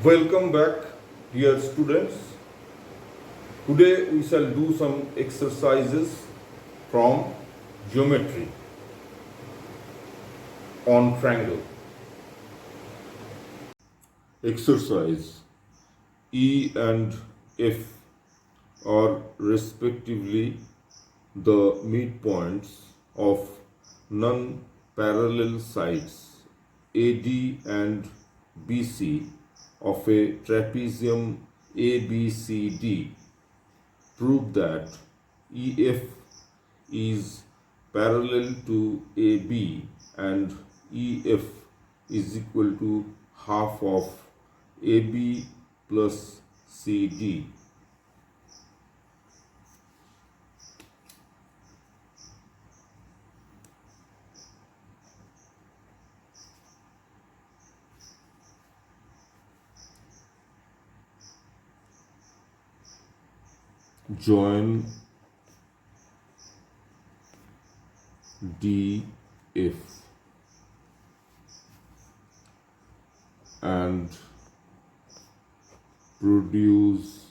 Welcome back, dear students. Today we shall do some exercises from geometry on triangle. Exercise E and F are respectively the midpoints of non-parallel sides AD and BC of a trapezium ABCD. Prove that EF is parallel to AB and EF is equal to half of AB plus CD. Join DF and produce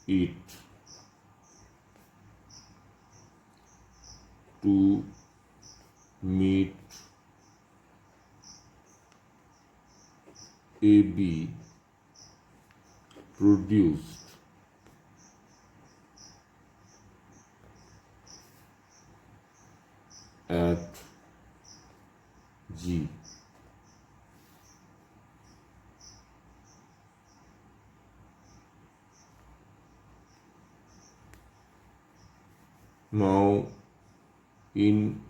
it to meet AB produced at G. Now in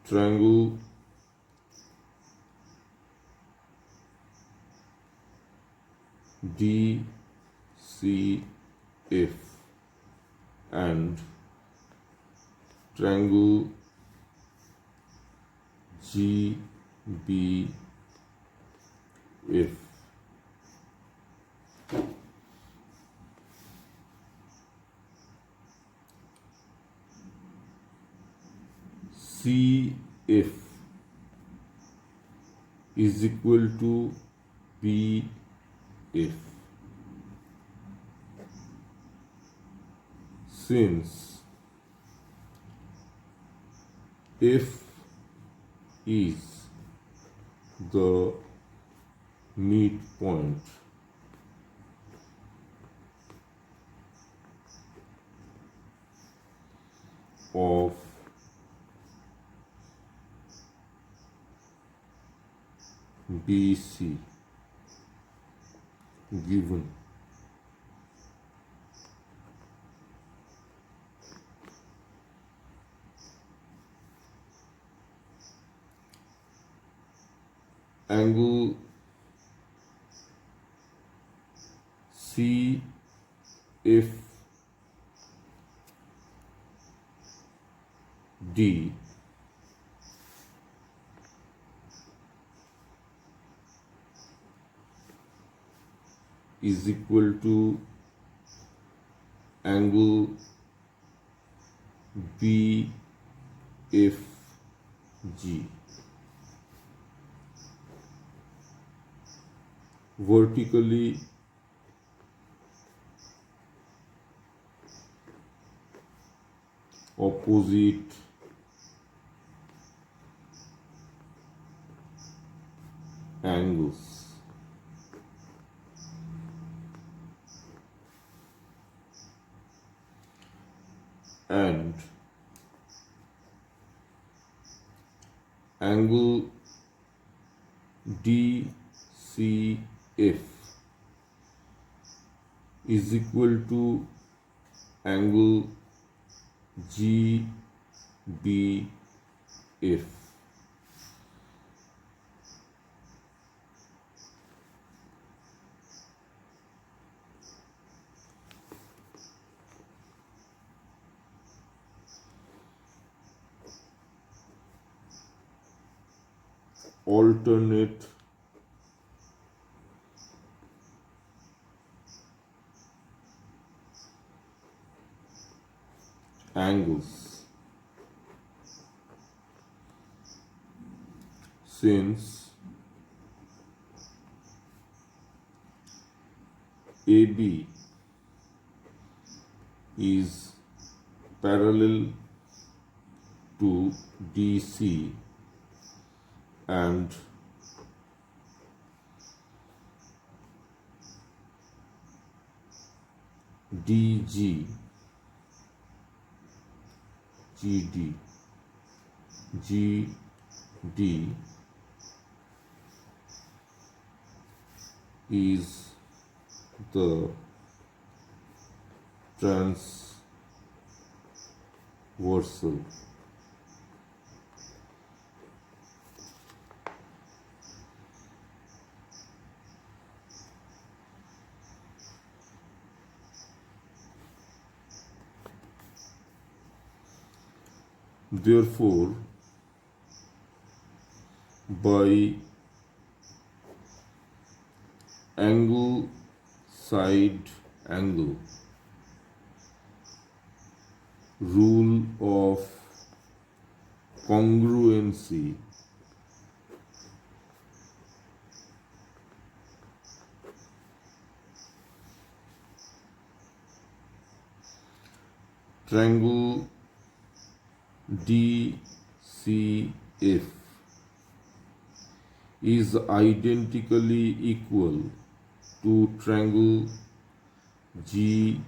triangle DCF and triangle GBF. CF is equal to BF. Since F is the midpoint of BC given angle CFD is equal to angle BFG. Vertically opposite angles and angle DCF is equal to angle GBF. Alternate angles. since AB is parallel to DC and DG, GD is the transversal. Therefore, by angle side angle rule of congruency, triangle DCF is identically equal to triangle GBF.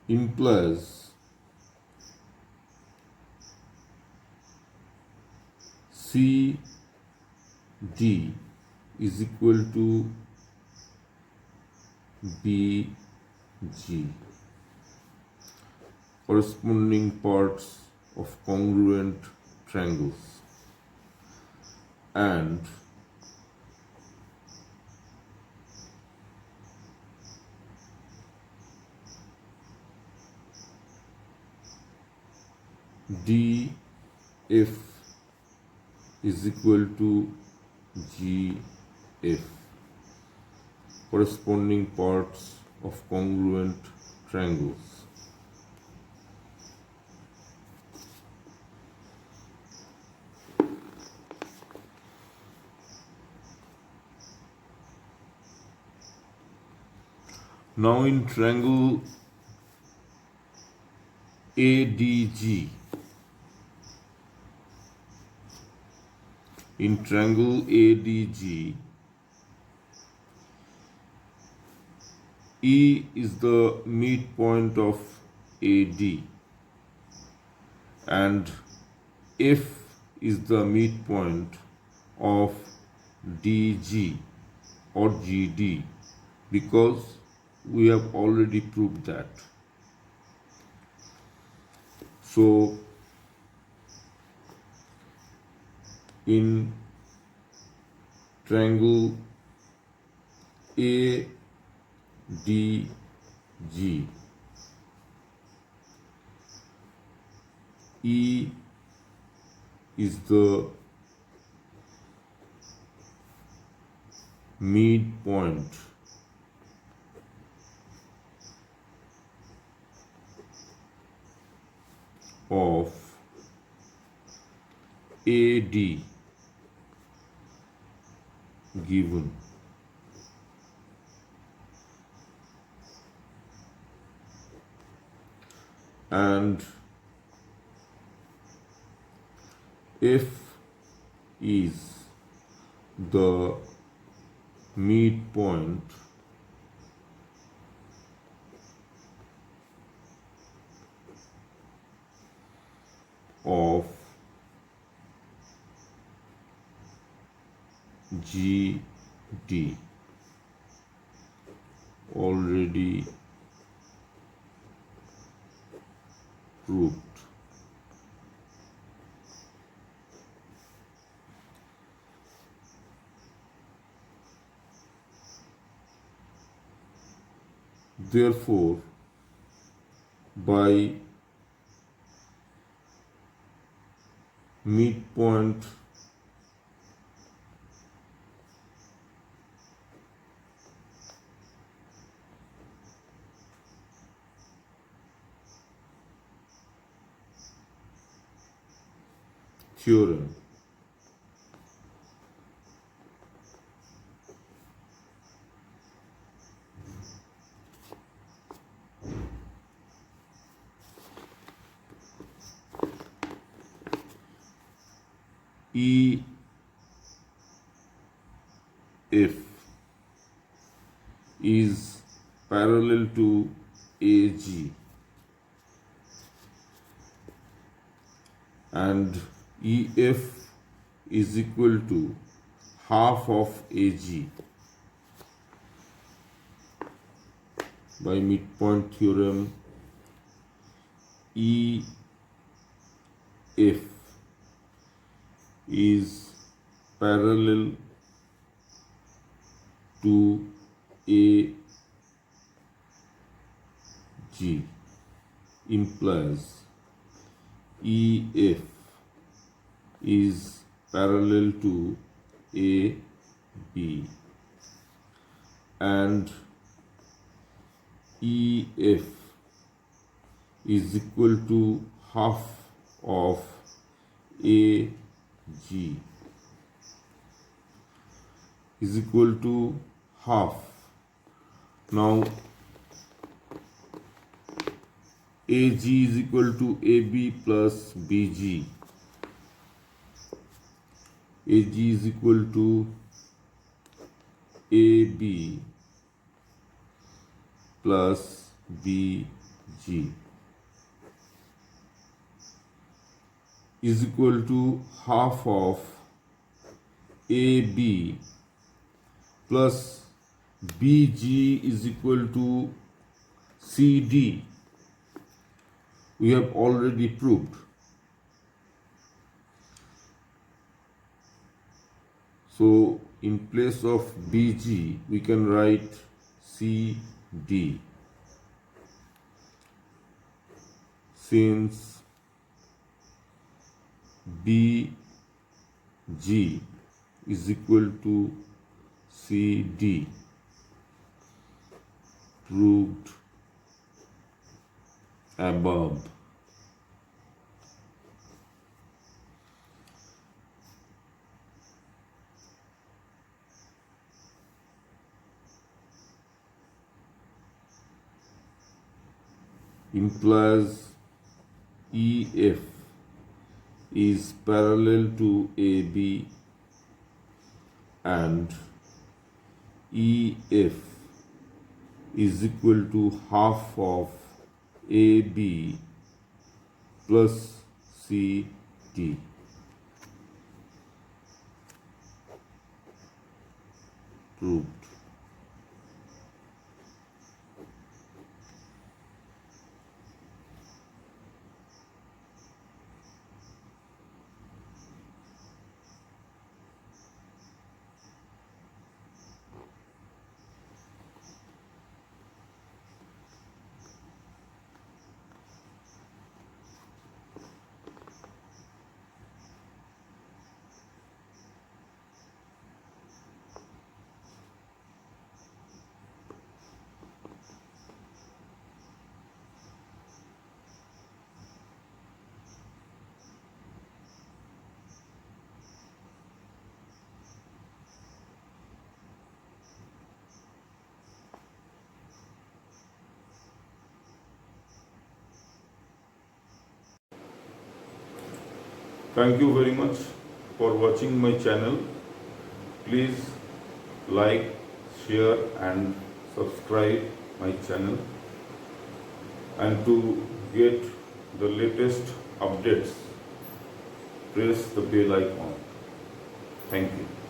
Implies CD is equal to BG, corresponding parts of congruent triangles, and DF is equal to GF, corresponding parts of congruent triangles. Now in triangle ADG, E is the midpoint of AD and F is the midpoint of DG or GD, because we have already proved that. So in triangle ADG, E is the midpoint of AD given, and F is the midpoint of GD, already proved. Therefore, by midpoint theorem. E if is parallel to AG and EF is equal to half of AG by midpoint theorem, EF is parallel to AG implies EF is parallel to AB and EF is equal to half of AG is equal to half. Now AG is equal to AB plus BG. AG is equal to AB plus BG is equal to half of AB plus BG is equal to CD. We have already proved. So in place of BG we can write CD, since BG is equal to CD, proved above. Implies EF is parallel to AB and EF is equal to half of AB plus CD. Proved. Thank you very much for watching my channel. Please like, share and subscribe my channel, and to get the latest updates press the bell icon. Thank you.